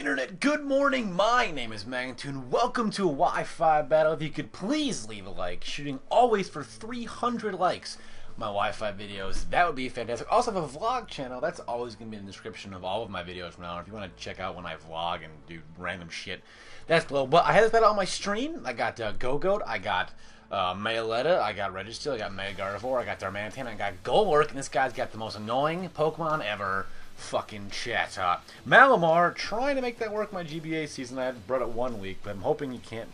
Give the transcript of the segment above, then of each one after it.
Internet, good morning. My name is Magnitude. Welcome to a Wi-Fi battle. If you could please leave a like, shooting always for 300 likes. My Wi-Fi videos, that would be fantastic. Also have a vlog channel. That's always going to be in the description of all of my videos from now on. If you want to check out when I vlog and do random shit, that's below. But I had this battle on my stream. I got Go-Goat, I got Mayaletta, I got Registeel, I got Mega Gardevoir, I got Darmanitan, I got Golurk, and this guy's got the most annoying Pokemon ever. Fucking chat. Malamar, trying to make that work my GBA season. I had brought it 1 week, but I'm hoping you can't.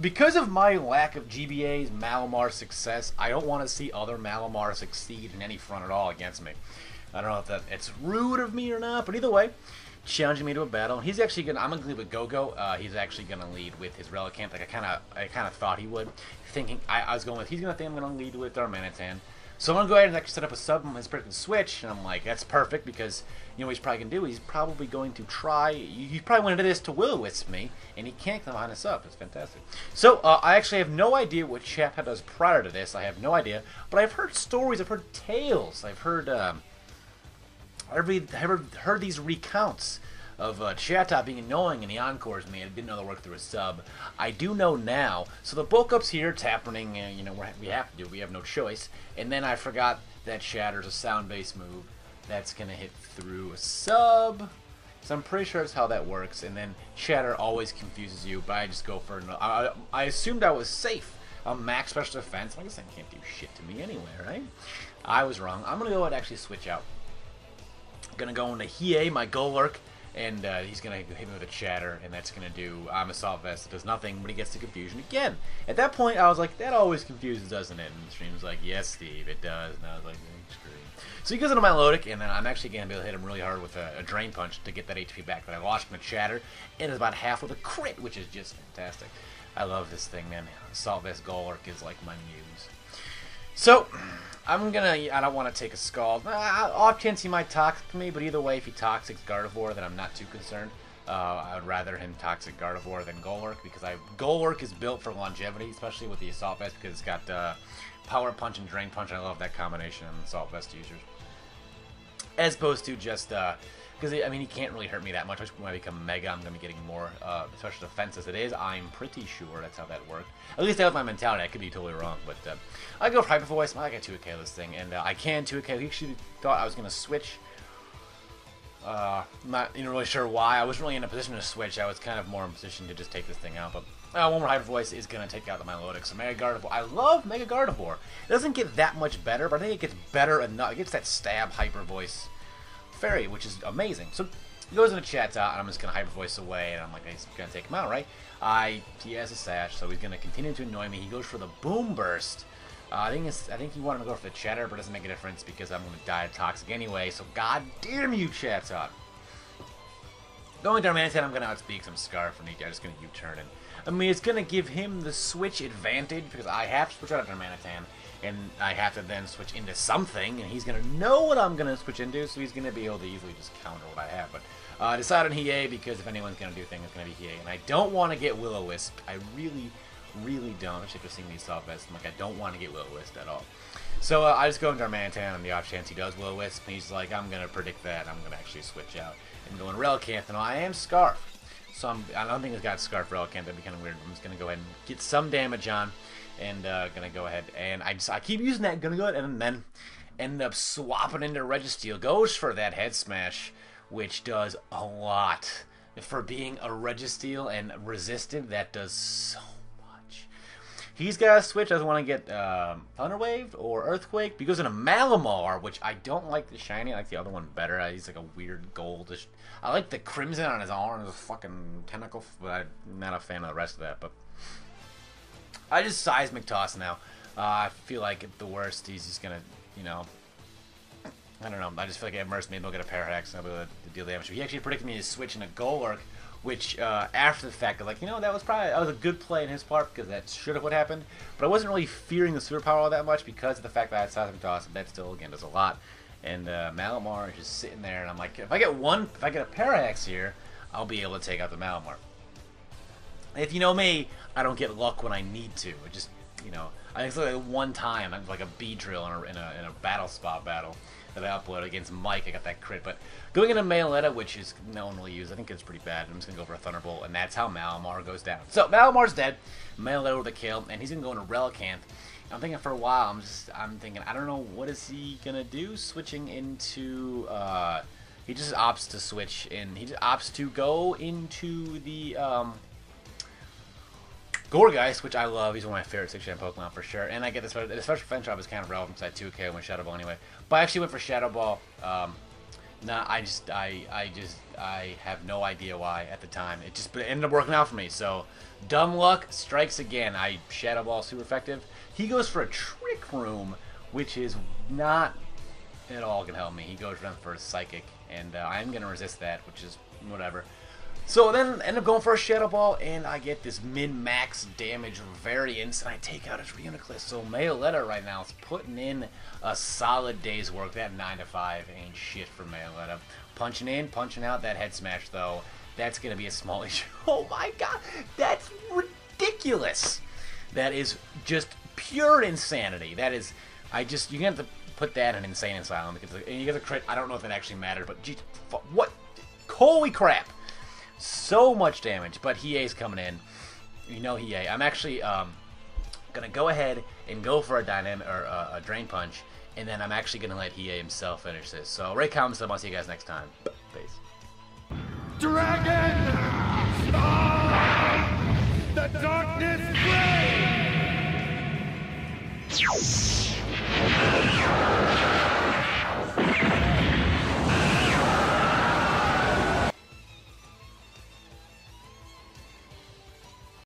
Because of my lack of GBA's Malamar success, I don't want to see other Malamar succeed in any front at all against me. I don't know if it's rude of me or not, but either way, challenging me to a battle. He's actually gonna. I'm gonna lead with Go-Go. He's actually gonna lead with his Relicanth, like I kind of thought he would. Thinking I was going with he's gonna think I'm gonna lead with Darmanitan. So I'm going to go ahead and actually set up a sub on his predicted switch, and I'm like, that's perfect, because, you know what he's probably going to do? He's probably going to try, he probably went into this to Will-O-Wisp me, and he can't come behind us up. It's fantastic. So, I actually have no idea what chat does prior to this. I have no idea, but I've heard stories, I've heard tales, I've heard these recounts of Chatot being annoying in the encores. Me, I didn't know they worked through a sub. I do know now. So the bulk up's here, it's happening. You know, we have to do. We have no choice. And then I forgot that Shatter's a sound-based move that's gonna hit through a sub. So I'm pretty sure that's how that works. And then Shatter always confuses you, but I just go for. I assumed I was safe. Max special defense. I guess that can't do shit to me anyway, right? I was wrong. I'm gonna go ahead and actually switch out. I'm gonna go into Hiei, my Golurk. And he's going to hit me with a Chatter, and that's going to do Assault Vest. It does nothing, but he gets the confusion again. At that point, I was like, that always confuses, doesn't it? And the stream was like, yes, Steve, it does. And I was like, extreme. So he goes into my Melodic, and then I'm actually going to be able to hit him really hard with a Drain Punch to get that HP back that I lost from a Chatter. And it's about half with a crit, which is just fantastic. I love this thing, man. Assault Vest Golurk is like my muse. So, I don't want to take a Scald. Off chance he might Toxic me, but either way, if he Toxics Gardevoir, then I'm not too concerned. I would rather him Toxic Gardevoir than Golurk, because Golurk is built for longevity, especially with the Assault Vest, because it's got Power Punch and Drain Punch. I love that combination on Assault Vest users. As opposed to just, because, I mean, he can't really hurt me that much. When I become Mega, I'm going to be getting more special defense as it is. I'm pretty sure that's how that worked. At least that was my mentality. I could be totally wrong, but I go for Hyper Voice. I got 2K this thing, and I can 2K. He actually thought I was going to switch. Not even really sure why. I wasn't really in a position to switch. I was kind of more in a position to just take this thing out, but one more Hyper Voice is going to take out the Melodic. So Mega Gardevoir. I love Mega Gardevoir. It doesn't get that much better, but I think it gets better enough. It gets that stab Hyper Voice Fairy, which is amazing. So he goes into chat and I'm just gonna Hyper Voice away, and I'm like, he's gonna take him out, right? He has a Sash, so he's gonna continue to annoy me. He goes for the Boom Burst. I think he wanted to go for the Chatter, but it doesn't make a difference because I'm gonna die of Toxic anyway. So god damn you, Chatot. Going Darmanitan, I'm gonna outspeed some Scarf, and I'm just gonna U-turn. And I mean, it's gonna give him the switch advantage because I have to switch out of Darmanitan. And I have to then switch into something, and he's going to know what I'm going to switch into, so he's going to be able to easily just counter what I have. But I decided on Hiei because if anyone's going to do things, it's going to be Hiei. And I don't want to get Will-O-Wisp. I really, really don't. Actually, after seeing these Assault Vests, I'm like, I don't want to get Will-O-Wisp at all. So I just go into Darmanitan on the off chance he does Will-O-Wisp, and he's like, I'm going to predict that. I'm going to actually switch out and go into Relicanth, and I am Scarf. So I don't think it's got Scarf Relicanth. That'd be kind of weird. I'm just going to go ahead and get some damage on. And gonna go ahead and I keep using that, gonna go ahead and then end up swapping into Registeel. Goes for that Head Smash, which does a lot. For being a Registeel and resisted, that does so much. He's got a switch, doesn't want to get Thunder Wave or Earthquake. He goes into Malamar, which I don't like the shiny, I like the other one better. He's like a weird goldish. I like the crimson on his arm, his fucking tentacle, but I'm not a fan of the rest of that, but I just Seismic Toss now. I feel like at the worst, he's just gonna, you know, I don't know. I just feel like I have Mercy, maybe he'll get a Parahax and I'll be able to deal damage. He actually predicted me to switch into Golurk, which after the fact, like, you know, that was a good play in his part because that should have what happened. But I wasn't really fearing the superpower all that much because of the fact that I had Seismic Toss, and that still again does a lot. And Malamar is just sitting there, and I'm like, if I get a Parahax here, I'll be able to take out the Malamar. If you know me, I don't get luck when I need to. It just, you know, I think it's like one time, like a B drill in a battle spot battle. that I uploaded against Mike. I got that crit, but going into Mayaletta, which is no one really used, I think it's pretty bad. I'm just gonna go for a Thunderbolt, and that's how Malamar goes down. So Malamar's dead. Mayaletta with a kill, and he's gonna go into Relicanth. I'm thinking for a while. I'm thinking I don't know what is he gonna do. Switching into he just opts to switch in. He just opts to go into the Gourgeist, which I love. He's one of my favorite 6-gen Pokemon for sure. And I get this. The special defense drop is kind of relevant because I 2K with Shadow Ball anyway. But I actually went for Shadow Ball. I have no idea why at the time. But it ended up working out for me. So dumb luck strikes again. I Shadow Ball super effective. He goes for a Trick Room, which is not at all gonna help me. He goes for a Psychic, and I'm gonna resist that, which is whatever. So then end up going for a Shadow Ball, and I get this min-max damage variance, and I take out his Reuniclus. So Mayaletta right now is putting in a solid day's work. That 9-5 ain't shit for Mayaletta. Punching in, punching out. That head smash, though, that's going to be a small issue. Oh my god, that's ridiculous. That is just pure insanity. That is, you're going to have to put that in Insane Asylum, because you get a crit. I don't know if it actually mattered, but geez, what? Holy crap. So much damage, but Hiei's coming in. You know Hiei. I'm actually gonna go ahead and go for a dynamic or a Drain Punch, and then I'm actually gonna let Hiei himself finish this. So rate, comment, sub. I'll see you guys next time. Peace. Dragon! The darkness reigns!